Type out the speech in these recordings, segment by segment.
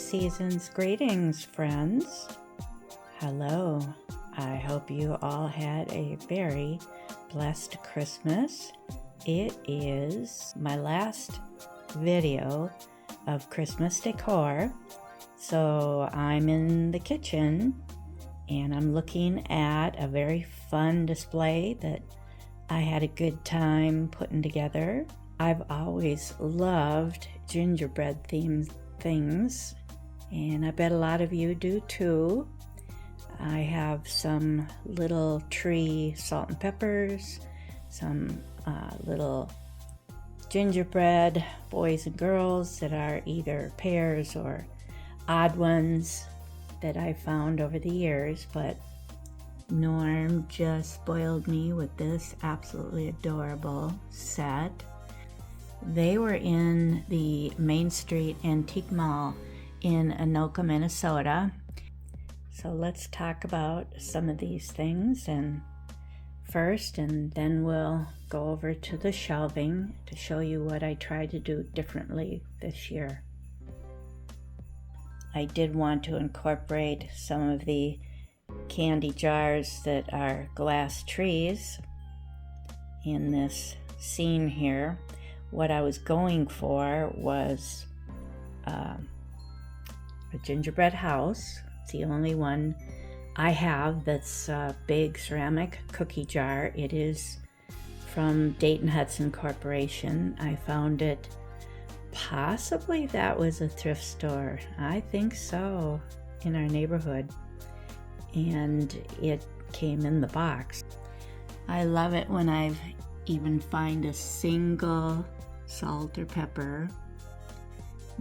Season's greetings, friends. Hello. I hope you all had a very blessed Christmas. It is my last video of Christmas decor. So I'm in the kitchen and I'm looking at a very fun display that I had a good time putting together. I've always loved gingerbread themed things, and I bet a lot of you do too. I have some little tree salt and peppers, some little gingerbread boys and girls that are either pairs or odd ones that I found over the years, but Norm just spoiled me with this absolutely adorable set. They were in the Main Street Antique Mall in Anoka, Minnesota. So let's talk about some of these things and then we'll go over to the shelving to show you what I tried to do differently this year. I did want to incorporate some of the candy jars that are glass trees in this scene here. What I was going for was a gingerbread house. It's the only one I have that's a big ceramic cookie jar. It is from Dayton Hudson Corporation. I found it, possibly that was a thrift store. I think so, in our neighborhood. And it came in the box. I love it when I've even find a single salt or pepper.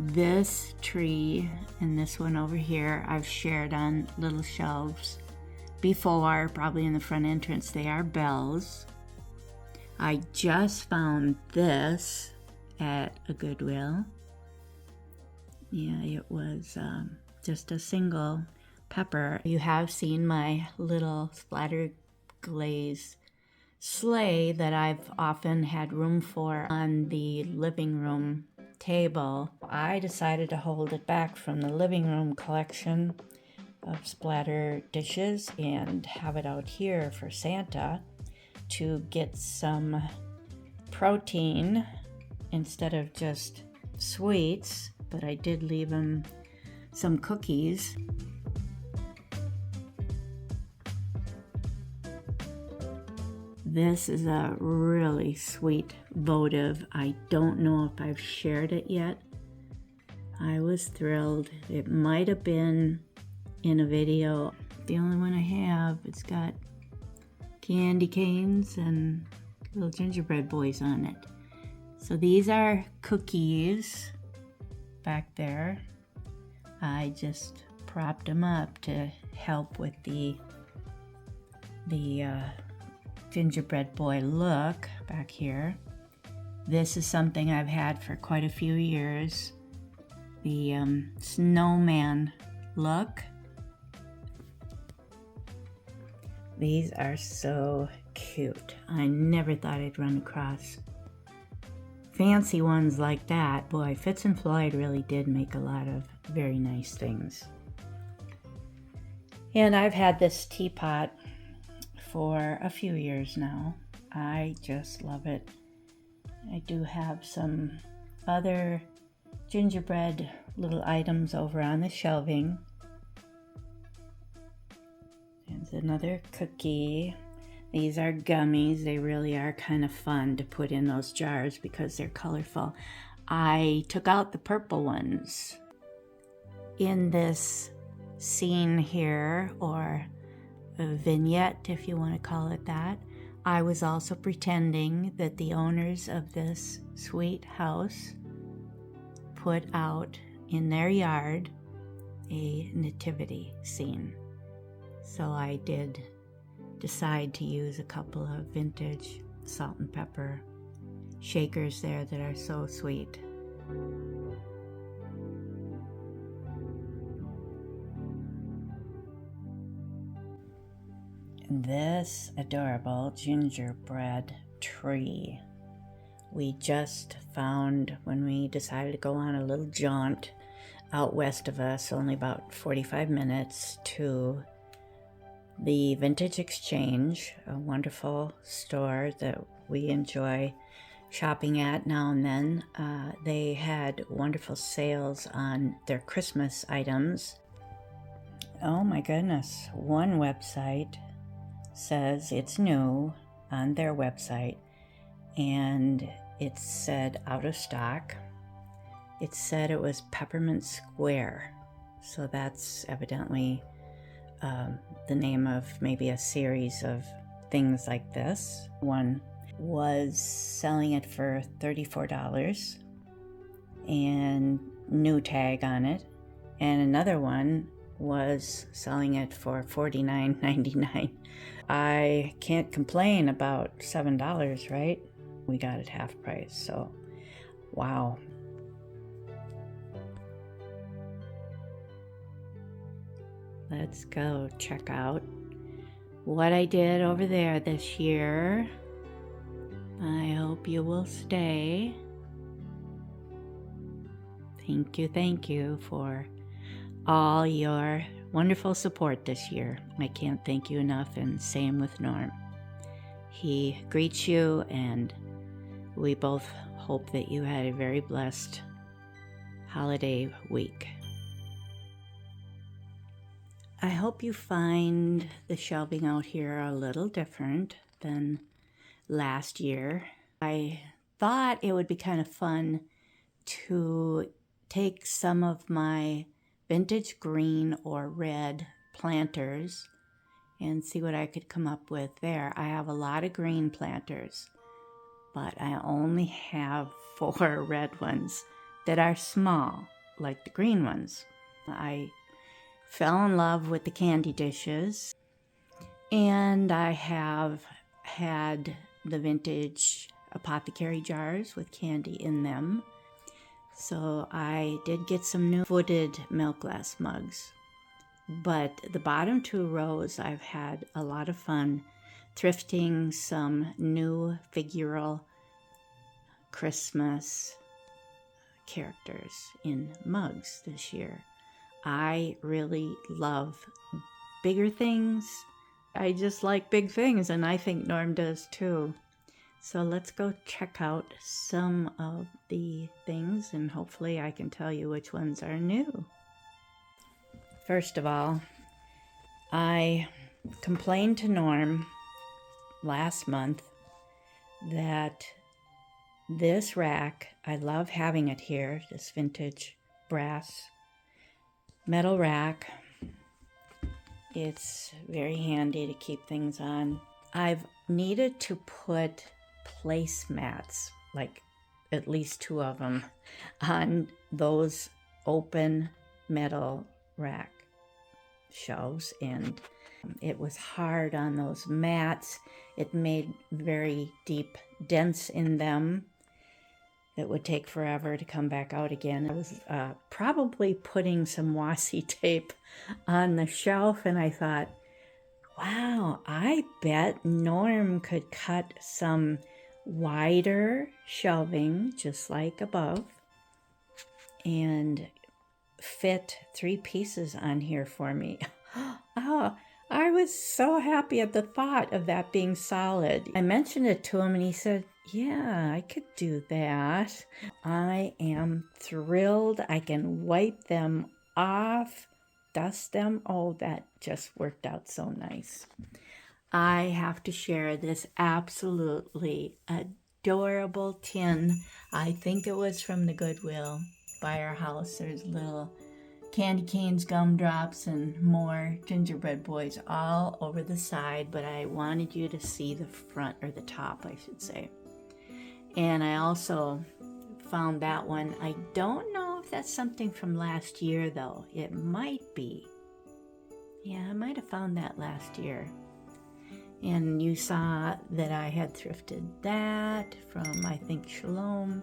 This tree and this one over here I've shared on little shelves before, probably in the front entrance. They are bells. I just found this at a Goodwill. Yeah, it was just a single pepper. You have seen my little splattered glaze sleigh that I've often had room for on the living room table. I decided to hold it back from the living room collection of splatter dishes and have it out here for Santa to get some protein instead of just sweets, but I did leave him some cookies. This is a really sweet votive. I don't know if I've shared it yet. I was thrilled. It might have been in a video. The only one I have, it's got candy canes and little gingerbread boys on it. So these are cookies back there. I just propped them up to help with the gingerbread boy look back here. This is something I've had for quite a few years. The snowman look. These are so cute. I never thought I'd run across fancy ones like that. Boy, Fitz and Floyd really did make a lot of very nice things. And I've had this teapot for a few years now. I just love it. I do have some other gingerbread little items over on the shelving. There's another cookie. These are gummies. They really are kind of fun to put in those jars because they're colorful. I took out the purple ones. In this scene here, or a vignette, if you want to call it that, I was also pretending that the owners of this sweet house put out in their yard a nativity scene. So I did decide to use a couple of vintage salt and pepper shakers there that are so sweet. This adorable gingerbread tree we just found when we decided to go on a little jaunt out west of us, only about 45 minutes, to the Vintage Exchange, a wonderful store that we enjoy shopping at now and then. They had wonderful sales on their Christmas items. Oh my goodness, one website says it's new on their website, and it said out of stock. It said it was Peppermint Square, so that's evidently the name of maybe a series of things like this. One was selling it for $34 and new tag on it, and another one was selling it for $49.99. I can't complain about $7, right? We got it half price, so wow. Let's go check out what I did over there this year. I hope you will stay. Thank you for all your wonderful support this year. I can't thank you enough, and same with Norm. He greets you, and we both hope that you had a very blessed holiday week. I hope you find the shelving out here a little different than last year. I thought it would be kind of fun to take some of my vintage green or red planters and see what I could come up with there. I have a lot of green planters, but I only have 4 red ones that are small, like the green ones. I fell in love with the candy dishes, and I have had the vintage apothecary jars with candy in them. So I did get some new footed milk glass mugs. But the bottom 2 rows, I've had a lot of fun thrifting some new figural Christmas characters in mugs this year. I really love bigger things. I just like big things, and I think Norm does too. So let's go check out some of the things, and hopefully I can tell you which ones are new. First of all, I complained to Norm last month that this rack, I love having it here, this vintage brass metal rack. It's very handy to keep things on. I've needed to put placemats, like at least 2 of them, on those open metal rack shelves, and it was hard on those mats. It made very deep dents in them that would take forever to come back out again. I was probably putting some washi tape on the shelf, and I thought, wow, I bet Norm could cut some wider shelving, just like above, and fit 3 pieces on here for me. Oh, I was so happy at the thought of that being solid. I mentioned it to him, and he said, yeah, I could do that. I am thrilled. I can wipe them off, dust them. Oh, that just worked out so nice. I have to share this absolutely adorable tin. I think it was from the Goodwill by our house. There's little candy canes, gumdrops, and more gingerbread boys all over the side, but I wanted you to see the front, or the top, I should say. And I also found that one. I don't know if that's something from last year, though. It might be. Yeah, I might have found that last year. And you saw that I had thrifted that from, I think, Shalom.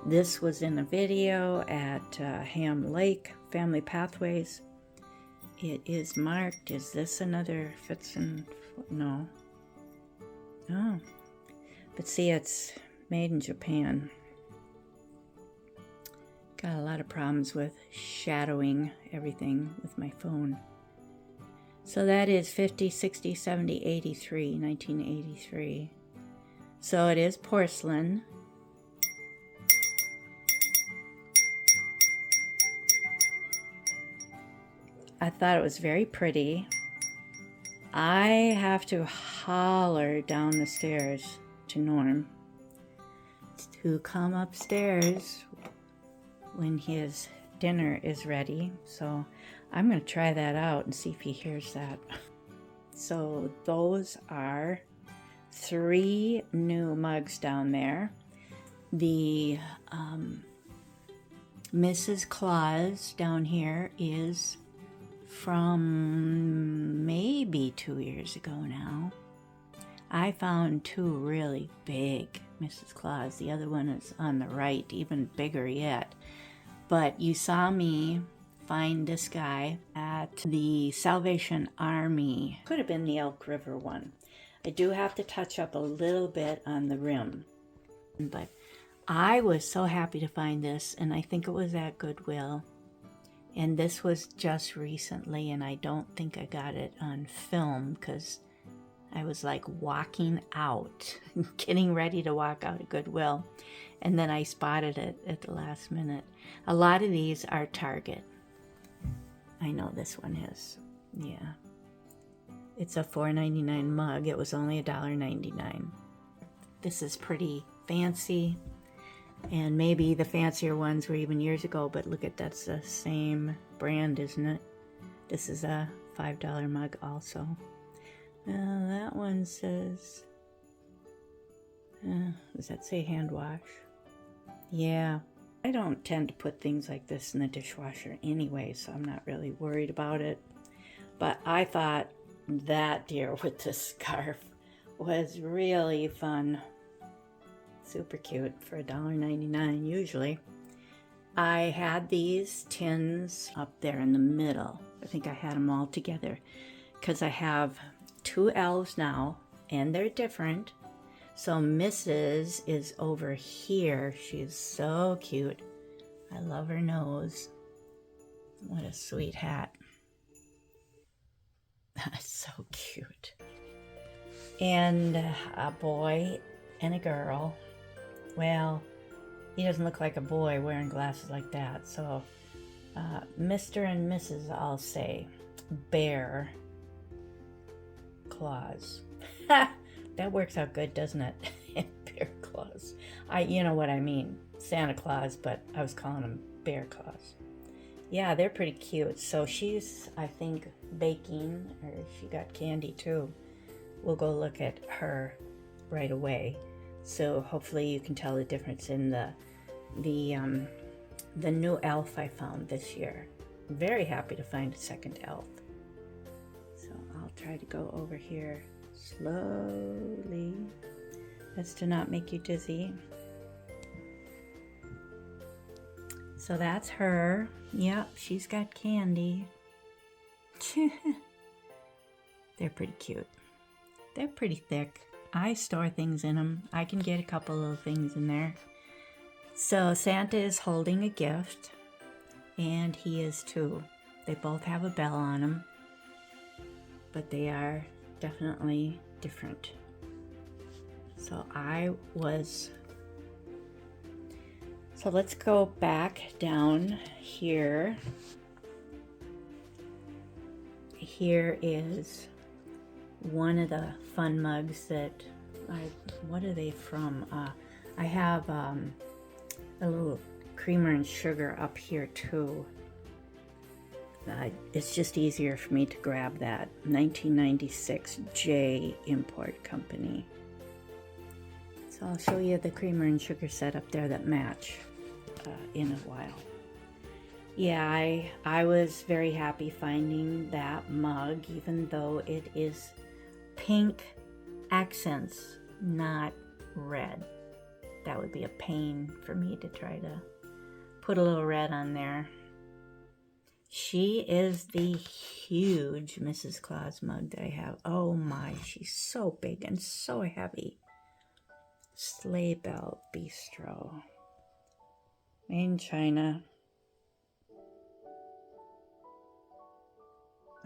This was in a video at Ham Lake Family Pathways. It is marked. Is this another fits and... No. Oh. But see, it's made in Japan. Got a lot of problems with shadowing everything with my phone. So that is 50, 60, 70, 83, 1983. So it is porcelain. I thought it was very pretty. I have to holler down the stairs to Norm to come upstairs when his dinner is ready. So I'm going to try that out and see if he hears that. So those are 3 new mugs down there. The Mrs. Claus down here is from maybe 2 years ago now. I found 2 really big Mrs. Claus. The other one is on the right, even bigger yet. But you saw me find this guy at the Salvation Army. Could have been the Elk River one. I do have to touch up a little bit on the rim. But I was so happy to find this, and I think it was at Goodwill. And this was just recently, and I don't think I got it on film because I was like walking out, getting ready to walk out of Goodwill. And then I spotted it at the last minute. A lot of these are Target. I know this one is. Yeah. It's a $4.99 mug. It was only $1.99. This is pretty fancy. And maybe the fancier ones were even years ago, but look at that's the same brand, isn't it? This is a $5 mug also. That one says, does that say hand wash? Yeah, I don't tend to put things like this in the dishwasher anyway, so I'm not really worried about it. But I thought that deer with the scarf was really fun. Super cute for $1.99 usually. I had these tins up there in the middle. I think I had them all together because I have 2 elves now and they're different. So Mrs. is over here. She's so cute. I love her nose. What a sweet hat. That's so cute. And a boy and a girl. Well, he doesn't look like a boy wearing glasses like that. So Mr. and Mrs. I'll say. Bear Claus. That works out good, doesn't it? Bear Claus. You know what I mean. Santa Claus, but I was calling him Bear Claus. Yeah, they're pretty cute. So she's, I think, baking, or she got candy too. We'll go look at her right away. So hopefully you can tell the difference in the new elf I found this year. I'm very happy to find a second elf. So I'll try to go over here slowly as to not make you dizzy. So that's her. Yep, she's got candy. They're pretty cute. They're pretty thick. I store things in them. I can get a couple of things in there. So Santa is holding a gift, and he is too. They both have a bell on them, but they are definitely different. So let's go back down here. Here is one of the fun mugs that what are they from? I have a little creamer and sugar up here too. It's just easier for me to grab that. 1996 J Import Company. So I'll show you the creamer and sugar set up there that match in a while. Yeah, I was very happy finding that mug, even though it is pink accents, not red. That would be a pain for me to try to put a little red on there. She is the huge Mrs. Claus mug that I have. Oh my, she's so big and so heavy. Sleigh Bell Bistro. Made in China.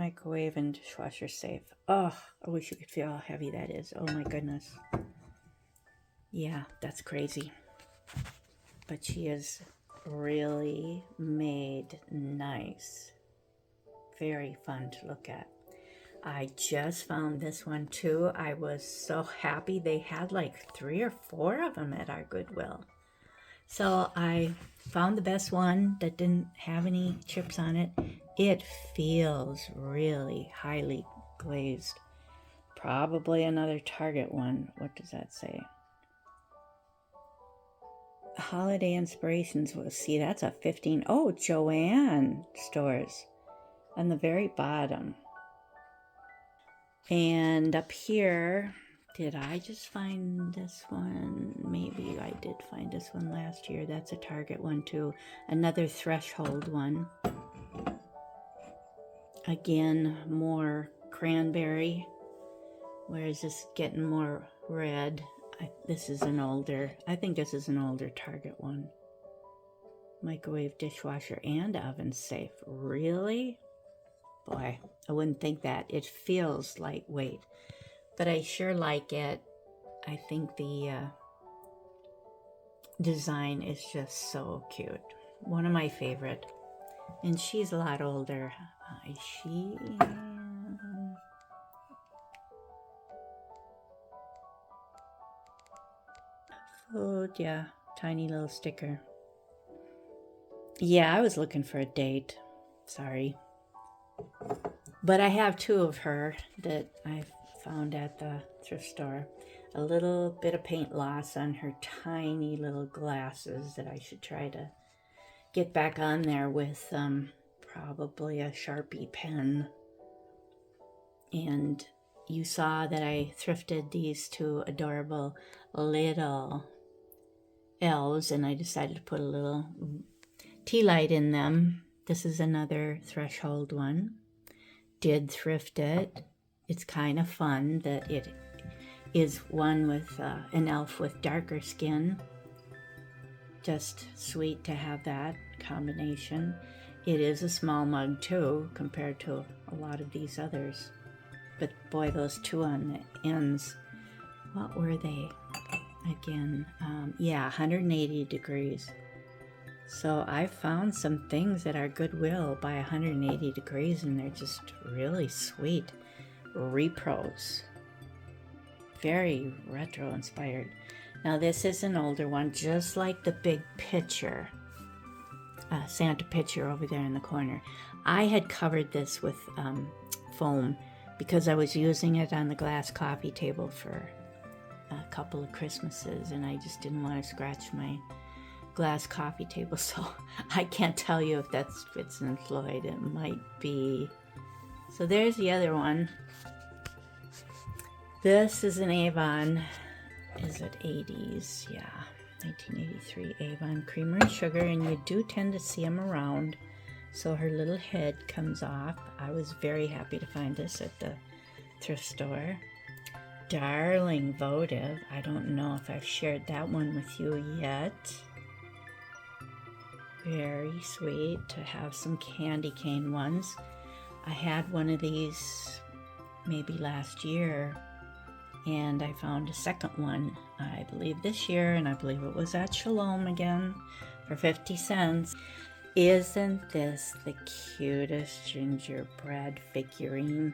Microwave and dishwasher safe. Oh, I wish you could feel how heavy that is. Oh my goodness. Yeah, that's crazy. But she is really made nice. Very fun to look at. I just found this one too. I was so happy. They had like 3 or 4 of them at our Goodwill. So I found the best one that didn't have any chips on it. It feels really highly glazed. Probably another Target one. What does that say? Holiday Inspirations. Well, see, that's a 15. Oh, Joann stores on the very bottom. And up here, did I just find this one? Maybe I did find this one last year. That's a Target one too. Another Threshold one. Again, more cranberry. Where is this getting more red? I think this is an older Target one. Microwave, dishwasher, and oven safe. Really? Boy, I wouldn't think that. It feels lightweight, but I sure like it. I think the design is just so cute. One of my favorite. And she's a lot older. Is she? Food, yeah. Tiny little sticker. Yeah, I was looking for a date. Sorry. But I have 2 of her that I found at the thrift store. A little bit of paint loss on her tiny little glasses that I should try to get back on there with probably a Sharpie pen. And you saw that I thrifted these 2 adorable little elves, and I decided to put a little tea light in them. This is another Threshold one. Did thrift it. It's kind of fun that it is one with an elf with darker skin. Just sweet to have that combination. It is a small mug too compared to a lot of these others. But boy, those 2 on the ends, what were they? Again, yeah, 180 degrees. So I found some things at our Goodwill by 180 degrees, and they're just really sweet repros. Very retro inspired. Now this is an older one, just like the big picture, Santa picture over there in the corner. I had covered this with foam because I was using it on the glass coffee table for a couple of Christmases, and I just didn't want to scratch my glass coffee table, so I can't tell you if that's Fitz and Floyd. It might be. So there's the other one. This is an Avon. Is it 80s? Yeah, 1983 Avon Creamer and Sugar, and you do tend to see them around. So her little head comes off. I was very happy to find this at the thrift store. Darling Votive. I don't know if I've shared that one with you yet. Very sweet to have some candy cane ones. I had one of these maybe last year, and I found a second one, I believe this year, and I believe it was at Shalom again for 50 cents. Isn't this the cutest gingerbread figurine?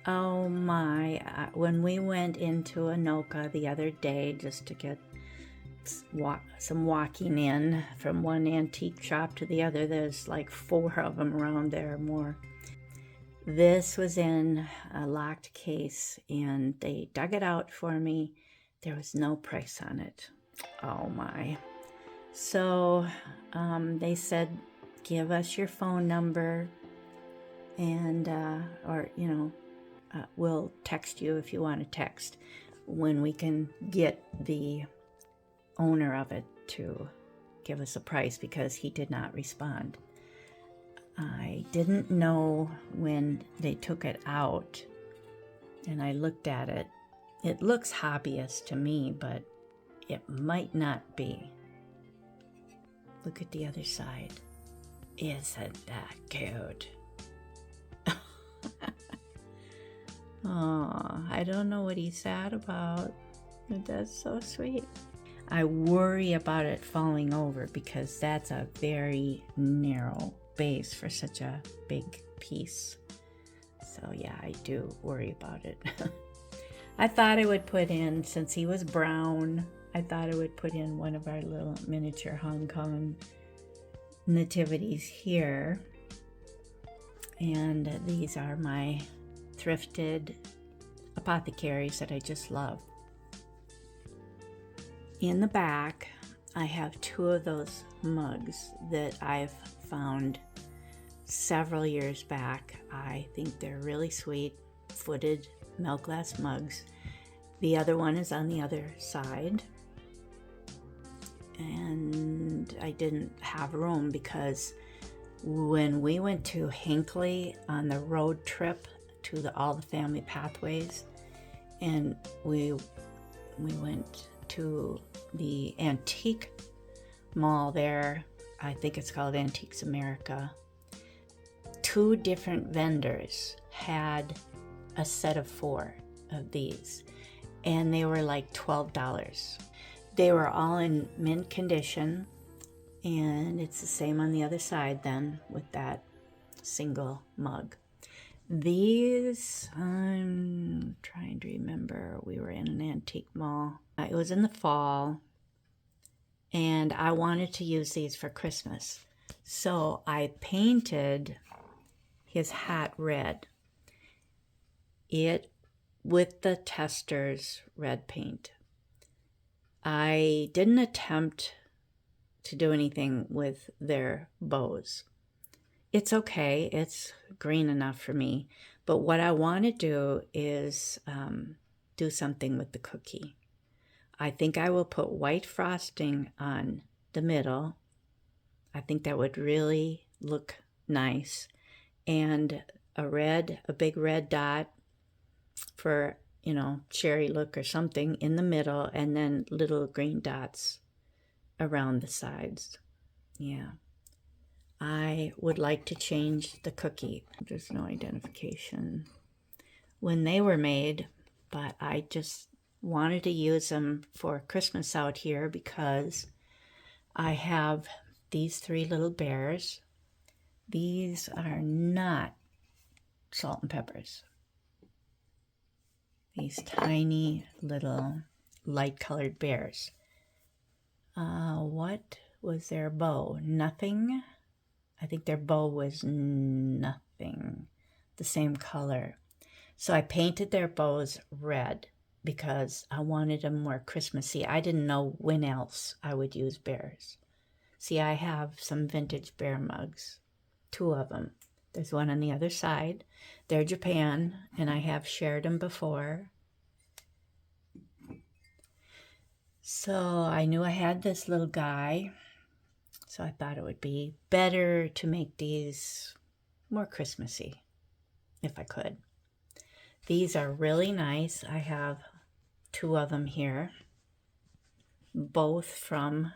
Oh my, when we went into Anoka the other day just to get some walking in from one antique shop to the other, there's like 4 of them around there or more. This was in a locked case, and they dug it out for me. There was no price on it. Oh my. So they said, give us your phone number, and or we'll text you if you want to text when we can get the owner of it to give us a price, because he did not respond. I didn't know when they took it out, and I looked at it. It looks hobbyist to me, but it might not be. Look at the other side. Isn't that cute? Oh, I don't know what he's sad about. That's so sweet. I worry about it falling over because that's a very narrow base for such a big piece. So yeah, I do worry about it. I thought I would put in, since he was brown, I thought I would put in one of our little miniature Hong Kong nativities here. And these are my thrifted apothecaries that I just love. In the back, I have two of those mugs that I've found several years back. I think they're really sweet, footed milk glass mugs. The other one is on the other side. And I didn't have room because when we went to Hinckley on the road trip to all the family pathways, and we went to the antique mall there, I think it's called Antiques America. 2 different vendors had a set of 4 of these, and they were like $12. They were all in mint condition, and it's the same on the other side then with that single mug. These, I'm trying to remember, we were in an antique mall. It was in the fall, and I wanted to use these for Christmas. So I painted his hat red. It with the Tester's red paint. I didn't attempt to do anything with their bows. It's okay, it's green enough for me, but what I want to do is do something with the cookie. I think I will put white frosting on the middle. I think that would really look nice, and a big red dot for, cherry look or something in the middle, and then little green dots around the sides. Yeah. I would like to change the cookie. There's no identification when they were made, but I just wanted to use them for Christmas out here because I have these 3 little bears. These are not salt and peppers. These tiny little light-colored bears. What was their bow? Nothing. I think their bow was nothing. The same color. So I painted their bows red because I wanted them more Christmassy. I didn't know when else I would use bears. See, I have some vintage bear mugs. 2 of them. There's one on the other side. They're Japan, and I have shared them before. So I knew I had this little guy, so I thought it would be better to make these more Christmassy, if I could. These are really nice. I have 2 of them here, both from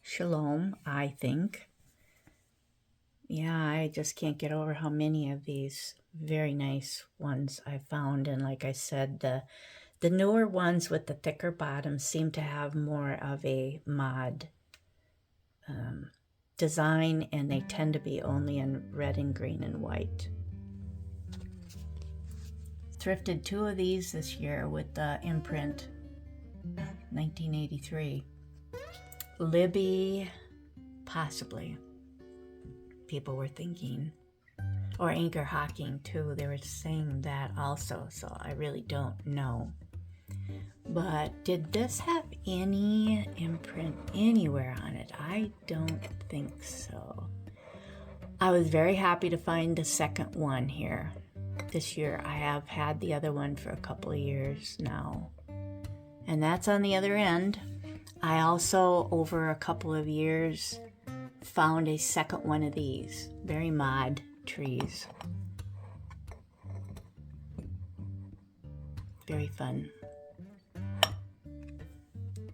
Shalom, I think. Yeah, I just can't get over how many of these very nice ones I found. And like I said, the newer ones with the thicker bottoms seem to have more of a mod design, and they tend to be only in red and green and white. Thrifted 2 of these this year with the imprint 1983. Libby, possibly. People were thinking. Or Anchor Hawking too. They were saying that also, so I really don't know. But did this have any imprint anywhere on it? I don't think so. I was very happy to find the second one here this year. I have had the other one for a couple of years now. And that's on the other end. I also, over a couple of years, found a second one of these. Very mod trees. Very fun.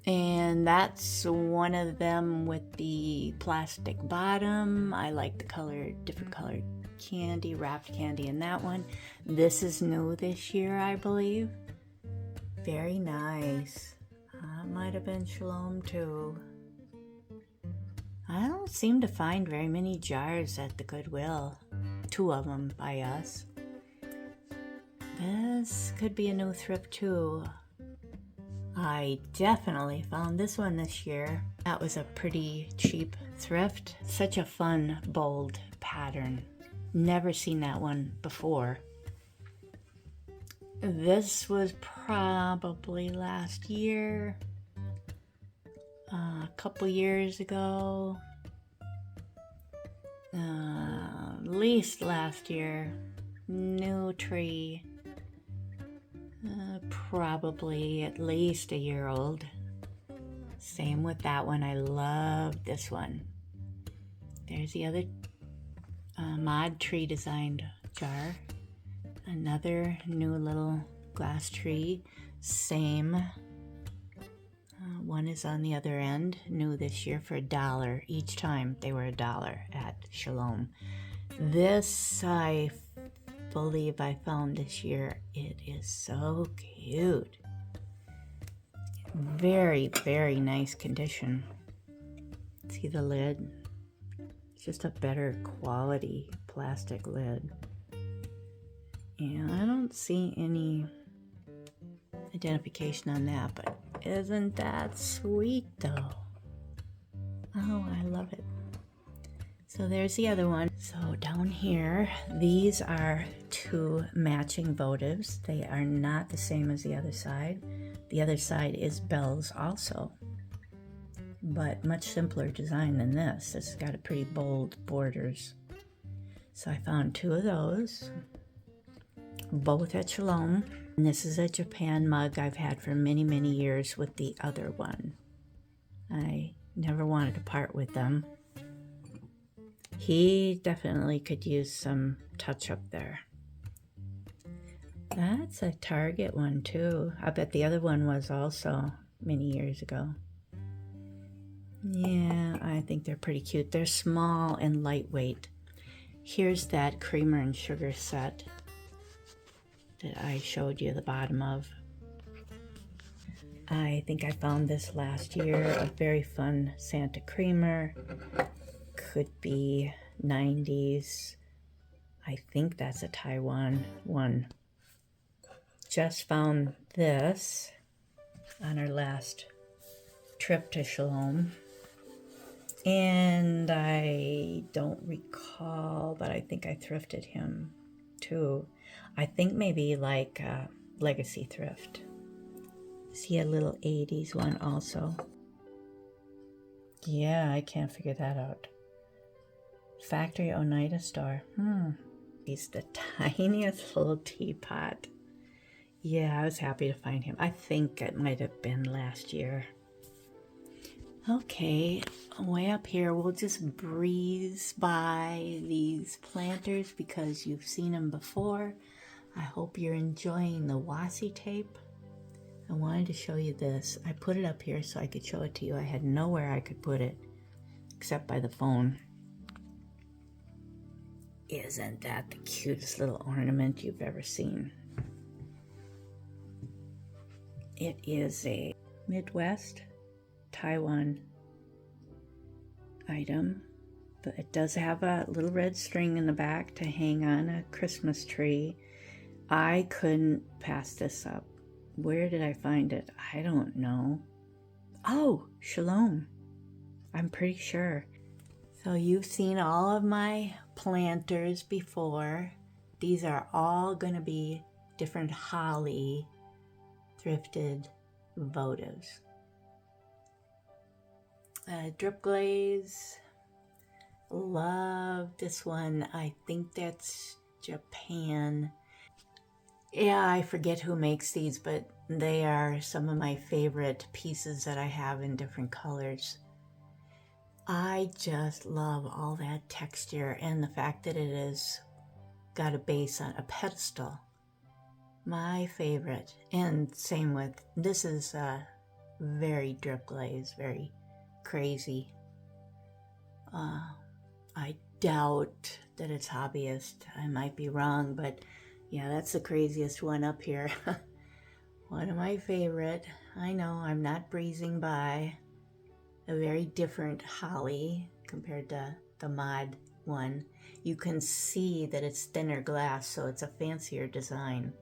And that's one of them with the plastic bottom. I like the color, different colored candy, wrapped candy in that one. This is new this year, I believe. Very nice. Might have been Shalom too. I don't seem to find very many jars at the Goodwill. 2 of them by us. This could be a new thrift too. I definitely found this one this year. That was a pretty cheap thrift. Such a fun, bold pattern. Never seen that one before. This was probably last year. A couple years ago. At least last year. New tree. Probably at least a year old. Same with that one. I love this one. There's the other mod tree designed jar. Another new little glass tree. Same. One is on the other end. New this year for $1 each time. They were $1 at Shalom. This I believe I found this year. It is so cute. Very, very nice condition. See the lid? It's just a better quality plastic lid. And I don't see any identification on that, but isn't that sweet though? Oh, I love it. So there's the other one. So down here, these are 2 matching votives. They are not the same as the other side. The other side is bells also, but much simpler design than this. This has got a pretty bold borders. So I found 2 of those, both at Shalom. And this is a Japan mug I've had for many, many years with the other one. I never wanted to part with them. He definitely could use some touch up there. That's a Target one too. I bet the other one was also many years ago. Yeah, I think they're pretty cute. They're small and lightweight. Here's that creamer and sugar set that I showed you the bottom of. I think I found this last year. A very fun Santa creamer. Could be 90s. I think that's a Taiwan one. Just found this on our last trip to Shalom. And I don't recall, but I think I thrifted him too. I think maybe like Legacy Thrift. See a little 80s one also. Yeah, I can't figure that out. Factory Oneida store. He's the tiniest little teapot. Yeah, I was happy to find him. I think it might have been last year. Okay, way up here, we'll just breeze by these planters because you've seen them before. I hope you're enjoying the washi tape. I wanted to show you this. I put it up here so I could show it to you. I had nowhere I could put it except by the phone. Isn't that the cutest little ornament you've ever seen? It is a Midwest Taiwan item, but it does have a little red string in the back to hang on a Christmas tree. I couldn't pass this up. Where did I find it? I don't know. Oh, Shalom. I'm pretty sure. So you've seen all of my planters before. These are all going to be different holly thrifted votives. Drip glaze. Love this one. I think that's Japan. Yeah, I forget who makes these, but they are some of my favorite pieces that I have in different colors. I just love all that texture and the fact that it is got a base on a pedestal. My favorite. And same with, this is very drip glaze, very crazy. I doubt that it's hobbyist. I might be wrong, but yeah, that's the craziest one up here. One of my favorite. I know I'm not breezing by. A very different holly compared to the mod one. You can see that it's thinner glass, so it's a fancier design.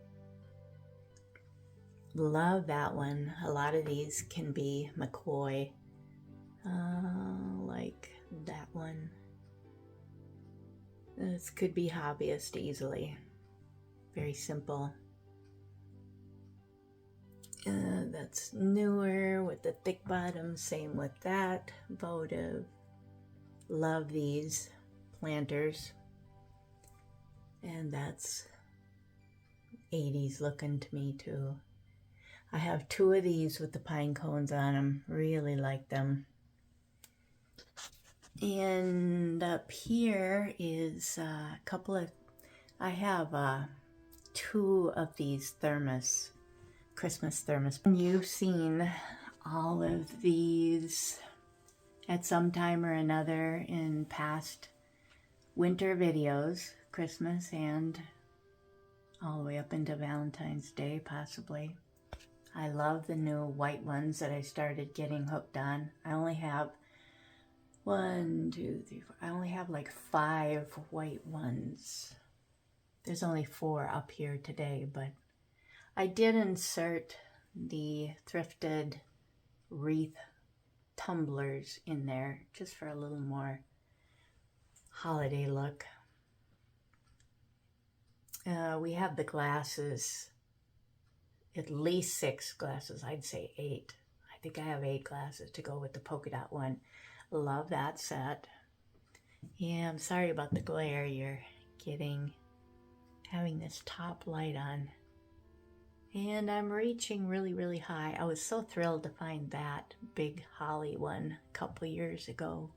Love that one. A lot of these can be McCoy, like that one. This could be hobbyist easily. Very simple. That's newer with the thick bottom. Same with that. Votive. Love these planters. And that's 80s looking to me too. I have two of these with the pine cones on them. Really like them. And up here is a couple of, I have two of these Christmas thermos. You've seen all of these at some time or another in past winter videos, Christmas and all the way up into Valentine's Day possibly. I love the new white ones that I started getting hooked on. I only have 1, 2, 3, 4. I only have like 5 white ones. There's only 4 up here today, but I did insert the thrifted wreath tumblers in there just for a little more holiday look. We have the glasses, at least 6 glasses, I'd say 8. I think I have 8 glasses to go with the polka dot one. Love that set. Yeah, I'm sorry about the glare you're getting, having this top light on. And I'm reaching really, really high. I was so thrilled to find that big holly one a couple years ago.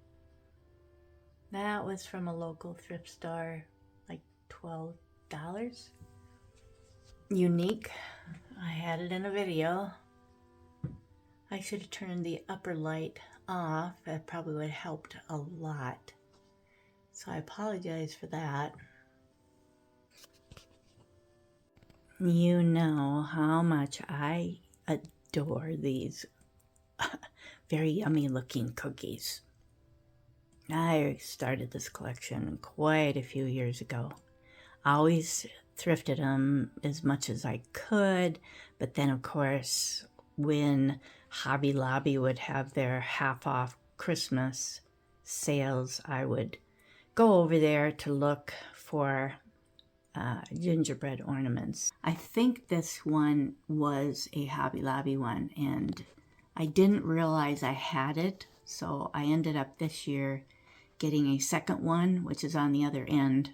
That was from a local thrift store, like $12. Unique. I had it in a video. I should have turned the upper light off. That probably would have helped a lot. So I apologize for that. You know how much I adore these very yummy looking cookies. I started this collection quite a few years ago. I always thrifted them as much as I could, but then of course when Hobby Lobby would have their half off Christmas sales, I would go over there to look for gingerbread ornaments. I think this one was a Hobby Lobby one, and I didn't realize I had it, so I ended up this year getting a second one, which is on the other end.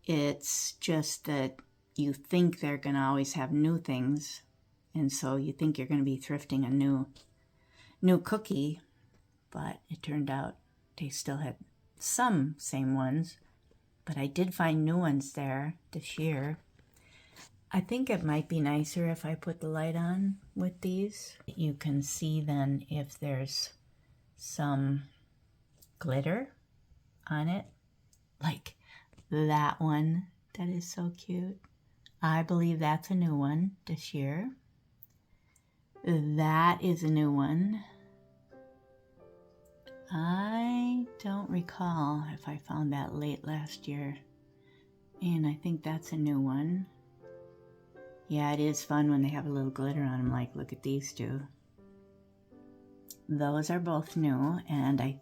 It's just that you think they're going to always have new things, and so you think you're going to be thrifting a new cookie, but it turned out they still had some same ones. But I did find new ones there this year. I think it might be nicer if I put the light on with these. You can see then if there's some glitter on it. Like that one. That is so cute. I believe that's a new one this year. That is a new one. I don't recall if I found that late last year. And I think that's a new one. Yeah, it is fun when they have a little glitter on them, like look at these two. Those are both new, and I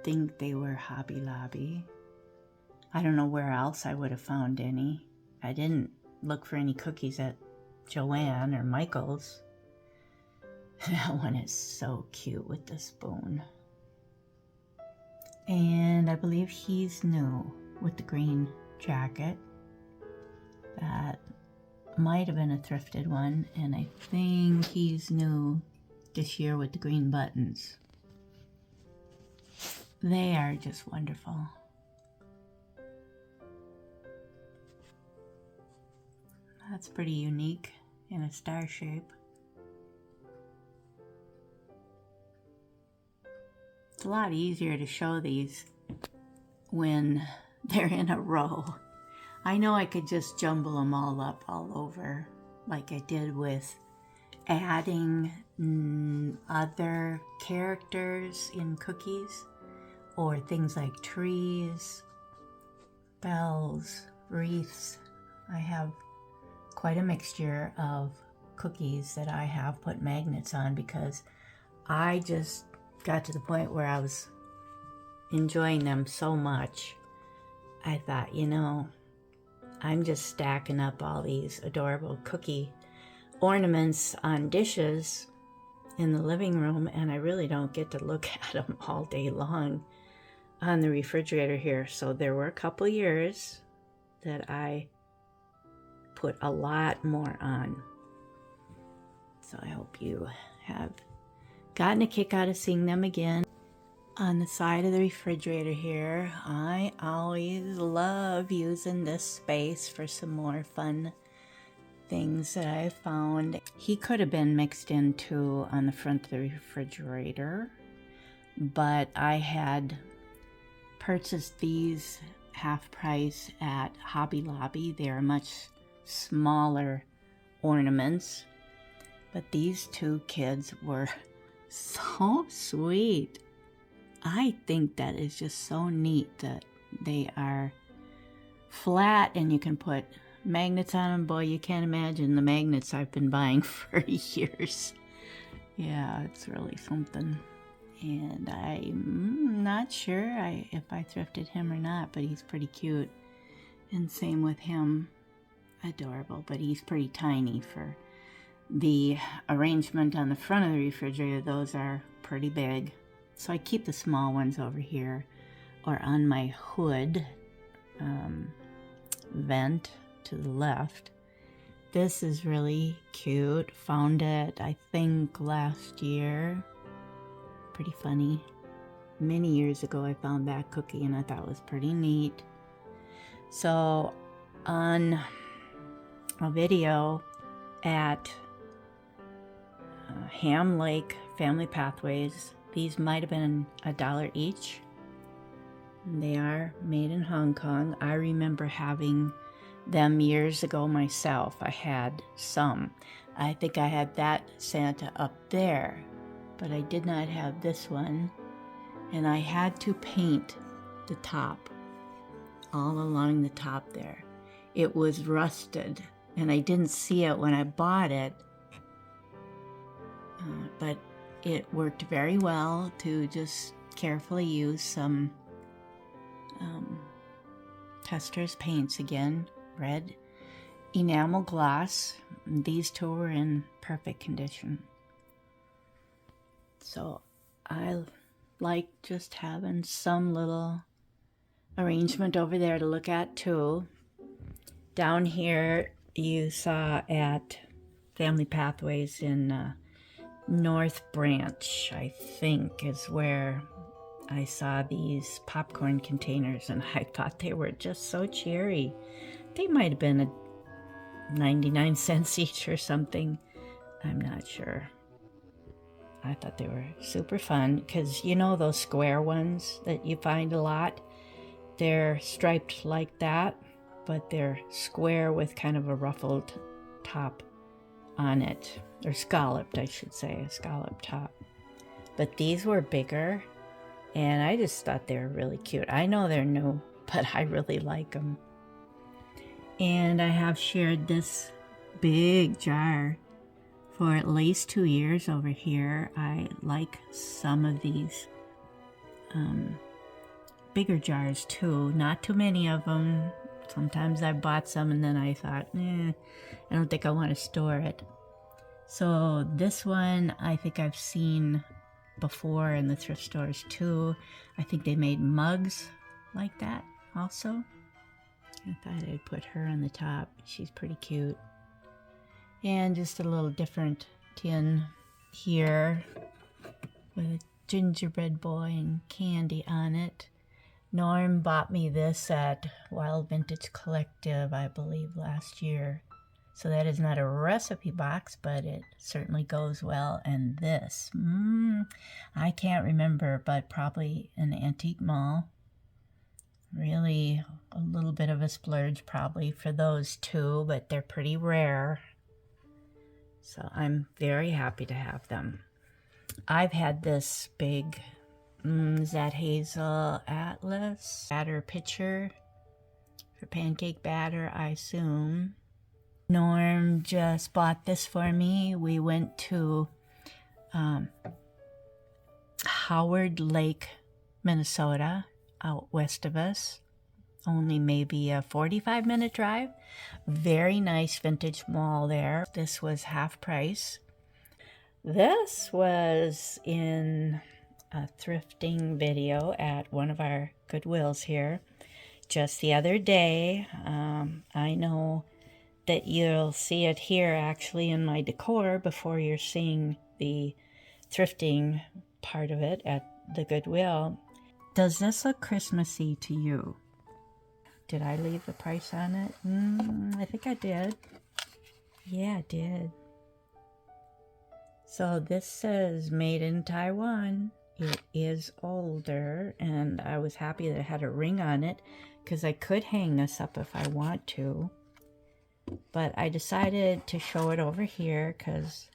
think they were Hobby Lobby. I don't know where else I would have found any. I didn't look for any cookies at Joann or Michael's. That one is so cute with the spoon. And I believe he's new with the green jacket. That might have been a thrifted one, and I think he's new this year with the green buttons. They are just wonderful. That's pretty unique in a star shape. a lot easier to show these when they're in a row. I know I could just jumble them all up all over like I did with adding other characters in cookies, or things like trees, bells, wreaths. I have quite a mixture of cookies that I have put magnets on because I just got to the point where I was enjoying them so much. I thought, you know, I'm just stacking up all these adorable cookie ornaments on dishes in the living room, and I really don't get to look at them all day long on the refrigerator here. So there were a couple years that I put a lot more on. So I hope you have gotten a kick out of seeing them again. On the side of the refrigerator here, I always love using this space for some more fun things that I found. He could have been mixed into on the front of the refrigerator, but I had purchased these half price at Hobby Lobby. They are much smaller ornaments, but these two kids were so sweet. I think that is just so neat that they are flat and you can put magnets on them. Boy, you can't imagine the magnets I've been buying for years. Yeah, it's really something. And I'm not sure if I thrifted him or not, but he's pretty cute. And same with him. Adorable, but he's pretty tiny for the arrangement on the front of the refrigerator. Those are pretty big. So I keep the small ones over here or on my hood vent to the left. This is really cute. Found it, I think, last year. Pretty funny. Many years ago I found that cookie and I thought it was pretty neat. So on a video at Ham Lake Family Pathways, these might have been $1 each. They are made in Hong Kong. I remember having them years ago myself. I had some. I think I had that Santa up there, but I did not have this one. And I had to paint the top, all along the top there. It was rusted, and I didn't see it when I bought it, but it worked very well to just carefully use some Tester's paints again, red enamel gloss. These two were in perfect condition. So I like just having some little arrangement over there to look at too. Down here you saw at Family Pathways in North Branch, I think, is where I saw these popcorn containers, and I thought they were just so cheery. They might have been 99 cents each or something. I'm not sure. I thought they were super fun because, you know, those square ones that you find a lot, they're striped like that, but they're square with kind of a ruffled top on it, or scalloped, I should say, a scalloped top. But these were bigger, and I just thought they were really cute. I know they're new, but I really like them. And I have shared this big jar for at least 2 years over here. I like some of these bigger jars too. Not too many of them. Sometimes I bought some and then I thought, I don't think I want to store it. So this one I think I've seen before in the thrift stores too. I think they made mugs like that also. I thought I'd put her on the top. She's pretty cute. And just a little different tin here with a gingerbread boy and candy on it. Norm bought me this at Wild Vintage Collective, I believe, last year. So that is not a recipe box, but it certainly goes well. And this, I can't remember, but probably an antique mall. Really a little bit of a splurge probably for those two, but they're pretty rare. So I'm very happy to have them. I've had this big, is that Hazel Atlas batter pitcher for pancake batter, I assume. Norm just bought this for me. We went to Howard Lake, Minnesota, out west of us. Only maybe a 45-minute drive. Very nice vintage mall there. This was half price. This was in a thrifting video at one of our Goodwills here just the other day. I know that you'll see it here actually in my decor before you're seeing the thrifting part of it at the Goodwill. Does this look Christmassy to you? Did I leave the price on it? I think I did. Yeah, I did. So this says made in Taiwan. It is older, and I was happy that it had a ring on it because I could hang this up if I want to. But I decided to show it over here because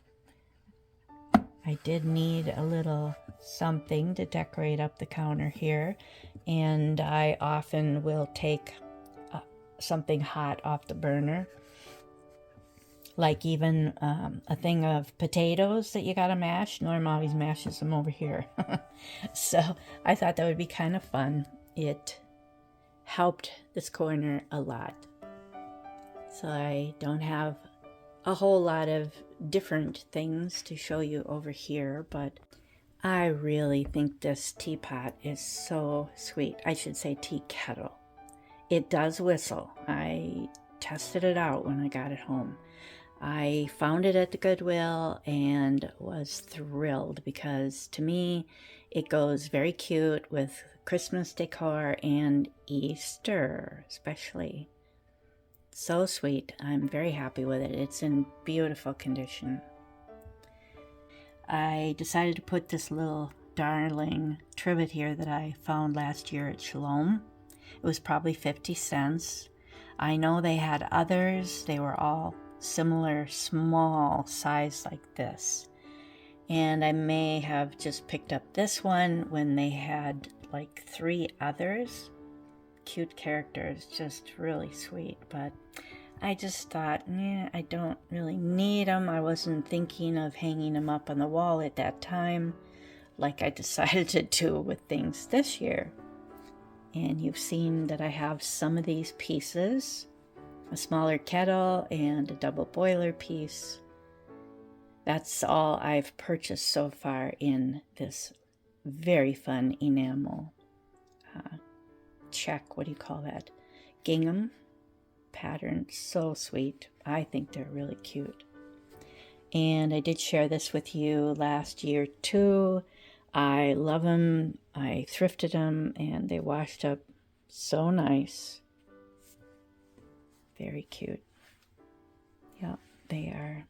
I did need a little something to decorate up the counter here. And I often will take something hot off the burner. Like even a thing of potatoes that you gotta mash. Norm always mashes them over here. So I thought that would be kind of fun. It helped this corner a lot. So I don't have a whole lot of different things to show you over here, but I really think this teapot is so sweet. I should say tea kettle. It does whistle. I tested it out when I got it home. I found it at the Goodwill and was thrilled because to me it goes very cute with Christmas decor and Easter especially. So sweet. I'm very happy with it. It's in beautiful condition. I decided to put this little darling trivet here that I found last year at Shalom. It was probably 50 cents. I know they had others. They were all similar small size like this. And I may have just picked up this one when they had like 3 others. Cute characters, just really sweet, but I just thought, I don't really need them. I wasn't thinking of hanging them up on the wall at that time like I decided to do with things this year. And you've seen that I have some of these pieces, a smaller kettle and a double boiler piece. That's all I've purchased so far in this very fun enamel check, what do you call that? Gingham pattern. So sweet. I think they're really cute. And I did share this with you last year too. I love them. I thrifted them and they washed up so nice. Very cute. Yeah, they are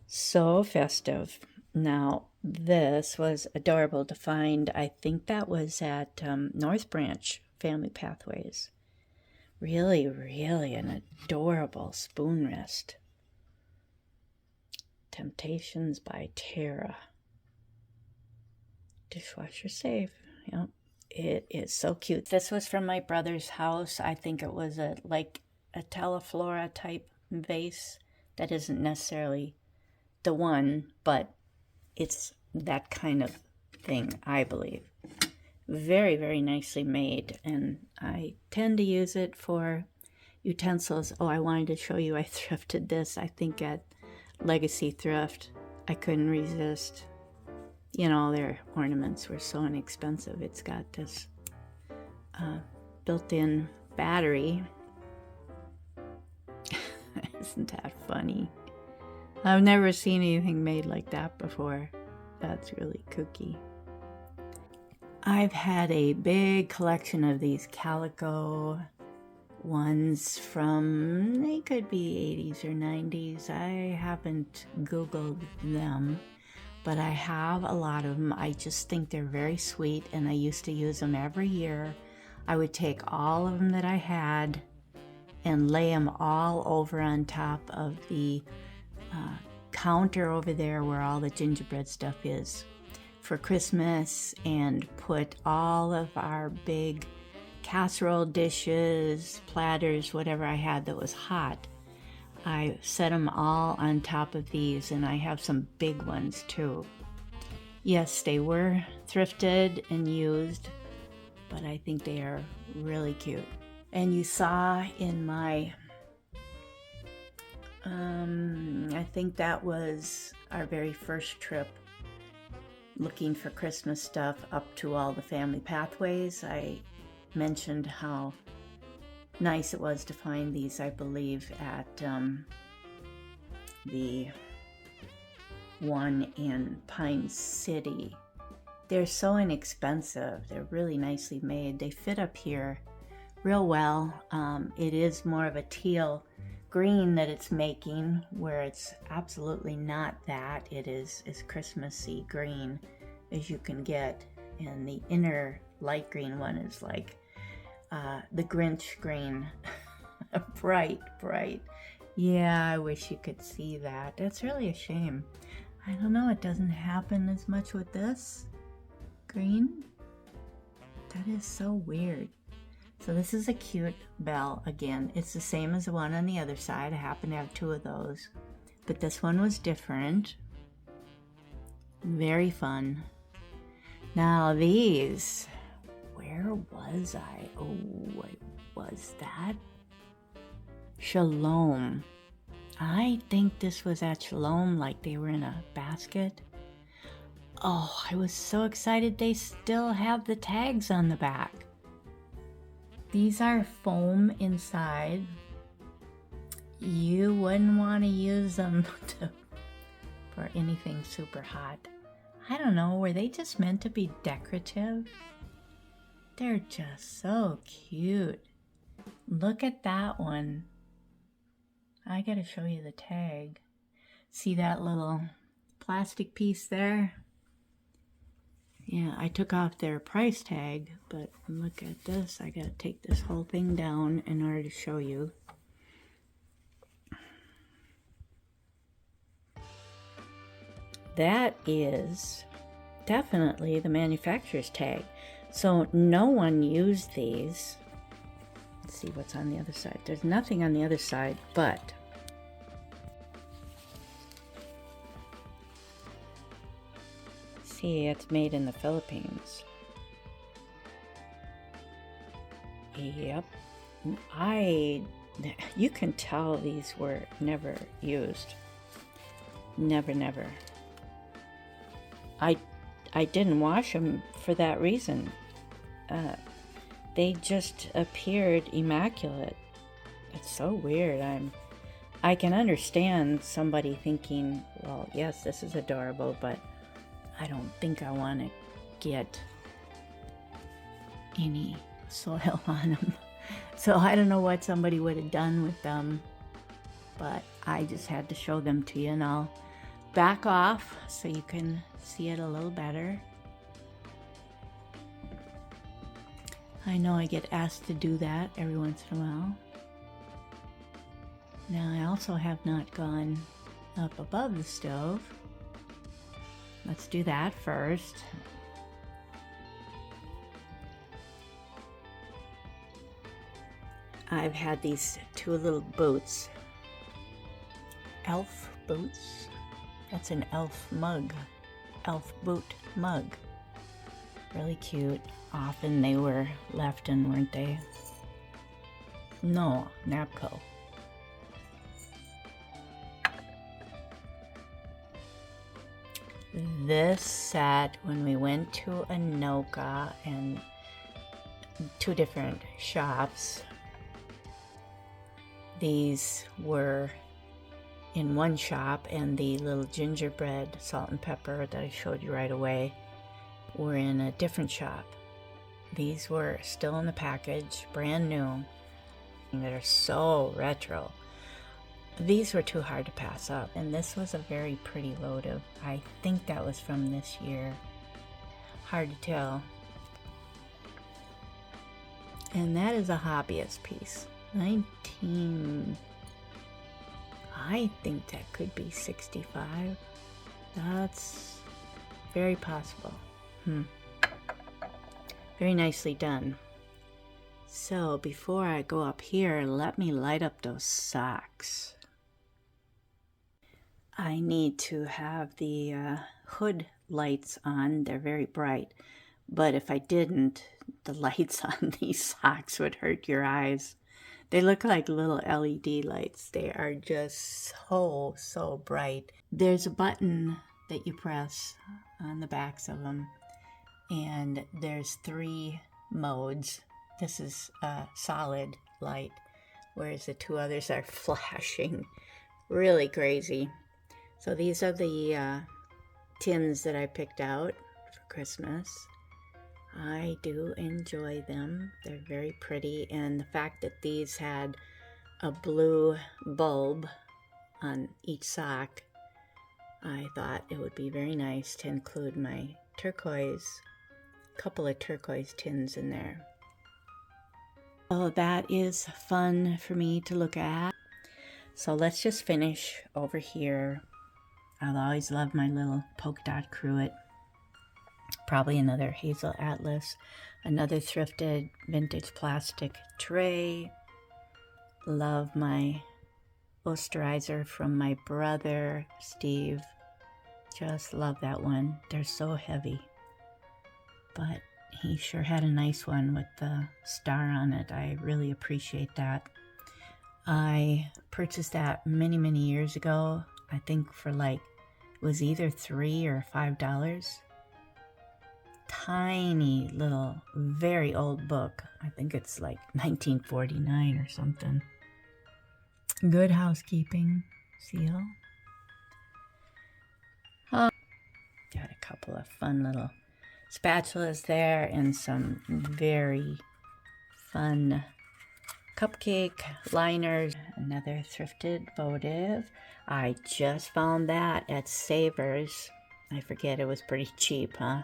so festive. Now, this was adorable to find. I think that was at North Branch Family Pathways. Really, really an adorable spoon rest. Temptations by Tara. Dishwasher safe. Yep. It is so cute. This was from my brother's house. I think it was like a Teleflora type vase. That isn't necessarily the one, but it's that kind of thing, I believe. Very, very nicely made, and I tend to use it for utensils. Oh, I wanted to show you I thrifted this, I think, at Legacy Thrift. I couldn't resist. You know, their ornaments were so inexpensive. It's got this built-in battery. Isn't that funny? I've never seen anything made like that before. That's really kooky. I've had a big collection of these calico ones from, they could be 80s or 90s. I haven't Googled them, but I have a lot of them. I just think they're very sweet, and I used to use them every year. I would take all of them that I had and lay them all over on top of the counter over there where all the gingerbread stuff is for Christmas, and put all of our big casserole dishes, platters, whatever I had that was hot. I set them all on top of these, and I have some big ones too. Yes, they were thrifted and used, but I think they are really cute. And you saw in my, I think that was our very first trip looking for Christmas stuff up to all the family pathways. I mentioned how nice it was to find these, I believe, at the one in Pine City. They're so inexpensive. They're really nicely made. They fit up here real well. It is more of a teal green that it's making, where it's absolutely not that. It is as Christmassy green as you can get, and the inner light green one is like the Grinch green. bright. Yeah, I wish you could see that. That's really a shame. I don't know, it doesn't happen as much with this green. That is so weird. So this is a cute bell. Again, it's the same as the one on the other side. I happen to have two of those, but this one was different. Very fun. Now these, where was I? Oh, what was that? Shalom. I think this was at Shalom, like they were in a basket. Oh, I was so excited they still have the tags on the back. These are foam inside. You wouldn't want to use them for anything super hot. I don't know, were they just meant to be decorative? They're just so cute. Look at that one. I gotta show you the tag. See that little plastic piece there? Yeah, I took off their price tag, but look at this. I gotta take this whole thing down in order to show you. That is definitely the manufacturer's tag. So no one used these. Let's see what's on the other side. There's nothing on the other side, but see, it's made in the Philippines. Yep. You can tell these were never used. Never. I didn't wash them for that reason. They just appeared immaculate. It's so weird. I can understand somebody thinking, well, yes, this is adorable, but I don't think I want to get any soil on them. So I don't know what somebody would have done with them, but I just had to show them to you, and I'll back off so you can see it a little better. I know I get asked to do that every once in a while. Now I also have not gone up above the stove. Let's do that first. I've had these two little boots. Elf boots. That's an elf mug. Elf boot mug. Really cute. Often they were Lefton, weren't they? No, Napco. This set, when we went to Anoka and two different shops, these were in one shop, and the little gingerbread salt and pepper that I showed you right away were in a different shop. These were still in the package, brand new. that are so retro. These were too hard to pass up, and this was a very pretty load of, I think that was from this year. Hard to tell. And that is a hobbyist piece. I think that could be 65. That's very possible. Very nicely done. So before I go up here, let me light up those socks. I need to have the hood lights on. They're very bright. But if I didn't, the lights on these socks would hurt your eyes. They look like little LED lights. They are just so bright. There's a button that you press on the backs of them, and there's 3 modes. This is a solid light, whereas the 2 others are flashing. Really crazy. So these are the tins that I picked out for Christmas. I do enjoy them. They're very pretty, and the fact that these had a blue bulb on each sock, I thought it would be very nice to include my couple of turquoise tins in there. So that is fun for me to look at. So let's just finish over here. I'll always love my little polka dot cruet. Probably another hazel atlas, another thrifted vintage plastic tray. Love my Osterizer from my brother, Steve. Just love that one. They're so heavy. But he sure had a nice one with the star on it. I really appreciate that. I purchased that many years ago. I think for it was either $3 or $5. Tiny little, very old book. I think it's like 1949 or something. Good Housekeeping seal. Got a couple of fun little spatulas there and some very fun cupcake liners. Another thrifted votive. I just found that at Savers. I forget, it was pretty cheap, huh?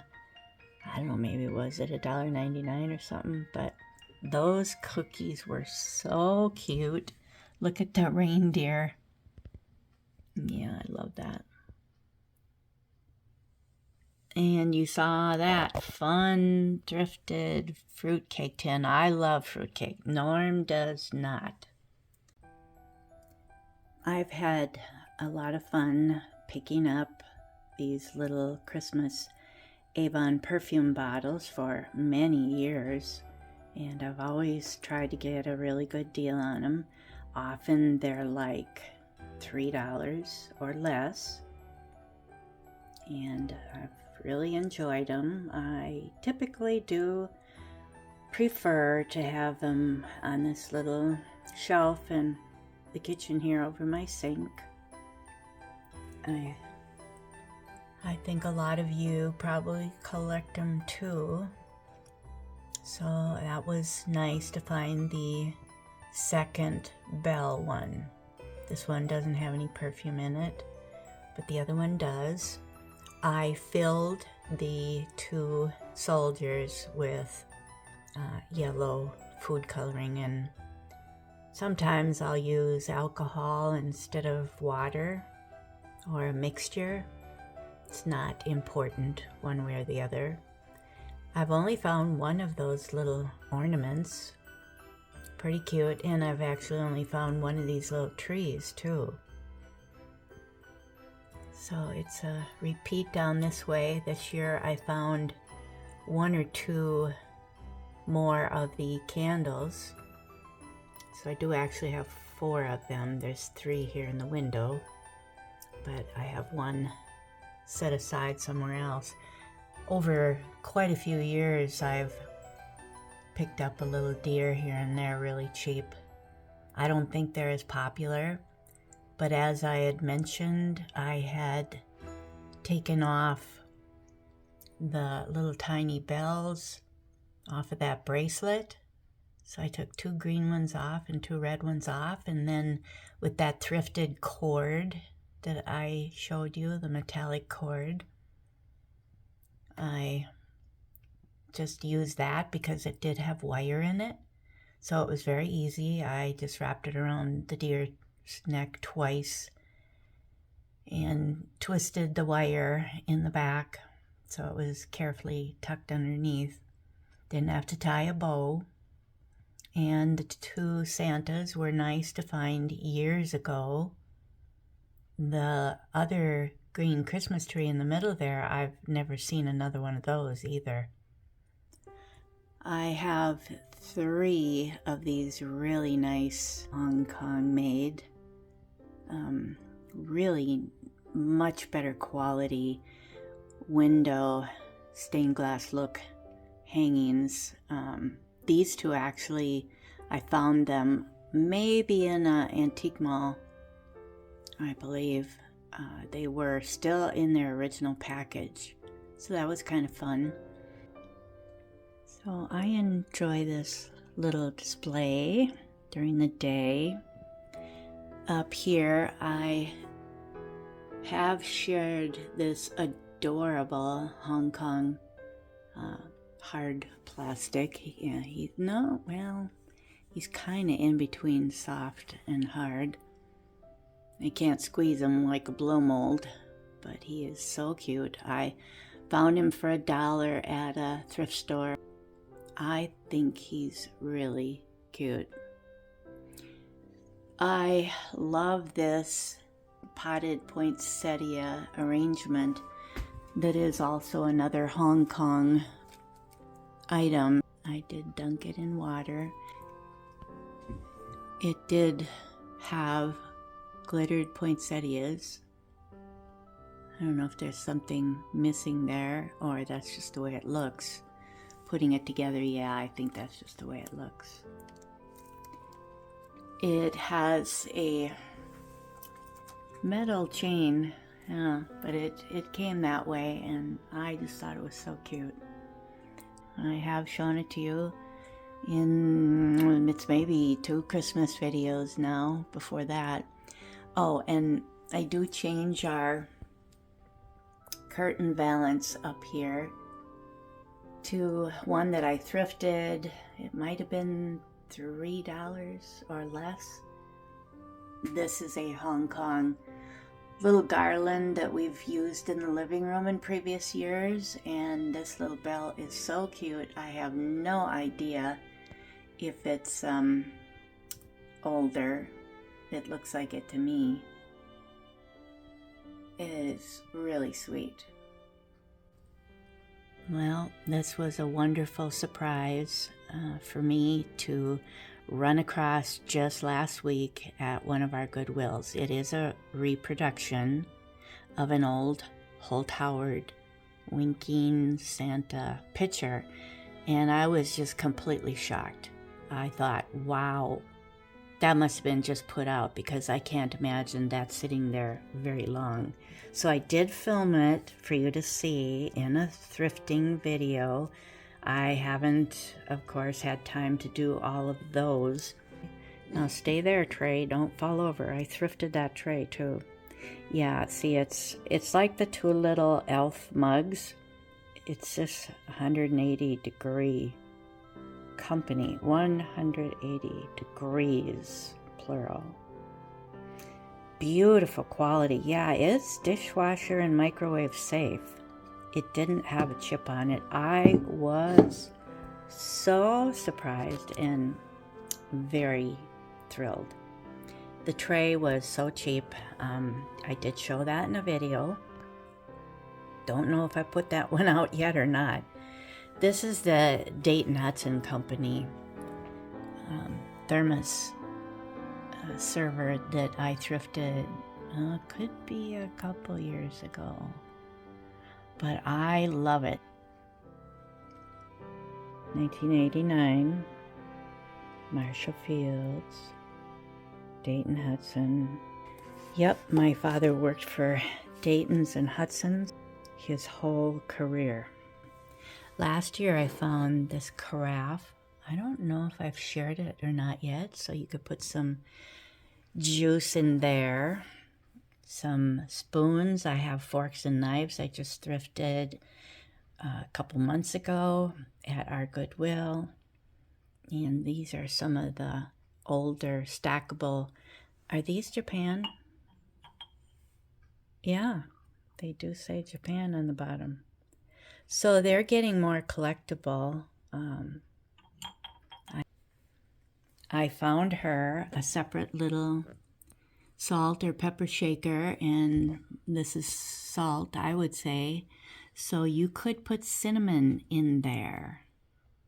I don't know, maybe was it $1.99 or something, but those cookies were so cute. Look at that reindeer. Yeah, I love that. And you saw that fun thrifted fruitcake tin. I love fruitcake. Norm does not. I've had a lot of fun picking up these little Christmas Avon perfume bottles for many years, and I've always tried to get a really good deal on them. Often they're like $3 or less, and I've really enjoyed them. I typically do prefer to have them on this little shelf in the kitchen here over my sink. I think a lot of you probably collect them too. So that was nice to find the second Belle one. This one doesn't have any perfume in it, but the other one does. I filled the 2 soldiers with yellow food coloring, and sometimes I'll use alcohol instead of water or a mixture. It's not important one way or the other. I've only found one of those little ornaments. Pretty cute, and I've actually only found one of these little trees too. So it's a repeat down this way. This year I found 1 or 2 more of the candles. So I do actually have 4 of them. There's 3 here in the window, but I have 1 set aside somewhere else. Over quite a few years, I've picked up a little deer here and there really cheap. I don't think they're as popular, but as I had mentioned, I had taken off the little tiny bells off of that bracelet, So I took 2 green ones off and 2 red ones off, and then with that thrifted cord that I showed you, the metallic cord, I just used that because it did have wire in it. So it was very easy. I just wrapped it around the deer's neck twice and twisted the wire in the back so it was carefully tucked underneath. Didn't have to tie a bow. And the 2 Santas were nice to find years ago. The other green Christmas tree in the middle there, I've never seen another one of those either. I have 3 of these really nice Hong Kong made, really much better quality window stained glass look hangings. These 2 actually, I found them maybe in an antique mall, I believe. They were still in their original package, so that was kind of fun. So I enjoy this little display during the day. Up here I have shared this adorable Hong Kong hard plastic. Yeah, he's kind of in between soft and hard. I can't squeeze him like a blow mold, but he is so cute. I found him for $1 at a thrift store. I think he's really cute. I love this potted poinsettia arrangement that is also another Hong Kong item. I did dunk it in water. It did have glittered poinsettias. I don't know if there's something missing there or that's just the way it looks. Putting it together, yeah, I think that's just the way it looks. It has a metal chain, but it came that way, and I just thought it was so cute. I have shown it to you in, it's maybe 2 Christmas videos now before that. Oh, and I do change our curtain valance up here to one that I thrifted. It might have been $3 or less. This is a Hong Kong little garland that we've used in the living room in previous years, and this little bell is so cute. I have no idea if it's older. It looks like it to me. It is really sweet. Well, this was a wonderful surprise for me to run across just last week at one of our Goodwills. It is a reproduction of an old Holt Howard winking Santa picture, and I was just completely shocked. I thought, wow, that must have been just put out, because I can't imagine that sitting there very long. So I did film it for you to see in a thrifting video. I haven't, of course, had time to do all of those. Now stay there, tray. Don't fall over. I thrifted that tray too. Yeah, see, it's like the 2 little elf mugs. It's this 180 degree company. 180 degrees, plural. Beautiful quality. Yeah, it's dishwasher and microwave safe. It didn't have a chip on it. I was so surprised and very thrilled. The tray was so cheap. I did show that in a video. Don't know if I put that one out yet or not. This is the Dayton Hudson Company thermos server that I thrifted, could be a couple years ago. But I love it. 1989, Marshall Fields, Dayton Hudson. Yep, my father worked for Dayton's and Hudson's his whole career. Last year I found this carafe. I don't know if I've shared it or not yet, so you could put some juice in there. Some spoons. I have forks and knives I just thrifted a couple months ago at our Goodwill. And these are some of the older stackable. Are these Japan? Yeah, they do say Japan on the bottom. So they're getting more collectible. I found her a separate little salt or pepper shaker, and this is salt, I would say. So you could put cinnamon in there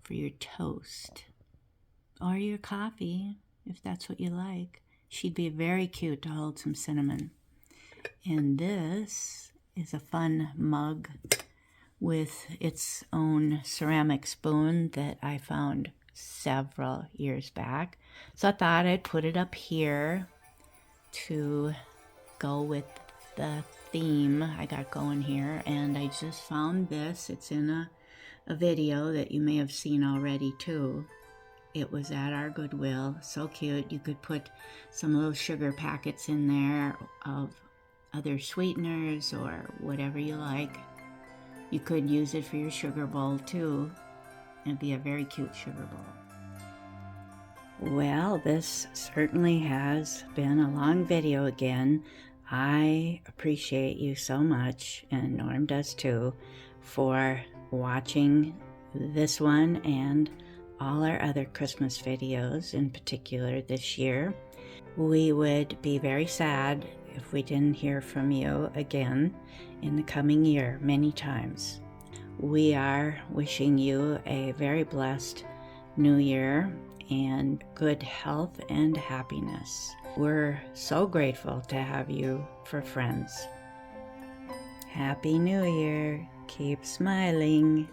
for your toast or your coffee, if that's what you like. She'd be very cute to hold some cinnamon. And this is a fun mug with its own ceramic spoon that I found several years back. So I thought I'd put it up here to go with the theme I got going here. And I just found this. It's in a video that you may have seen already too. It was at our Goodwill. So cute. You could put some little sugar packets in there of other sweeteners or whatever you like. You could use it for your sugar bowl too. It'd be a very cute sugar bowl. Well, this certainly has been a long video again. I appreciate you so much, and Norm does too, for watching this one and all our other Christmas videos in particular this year. We would be very sad if we didn't hear from you again in the coming year many times. We are wishing you a very blessed new year and good health and happiness. We're so grateful to have you for friends. Happy New Year. Keep smiling.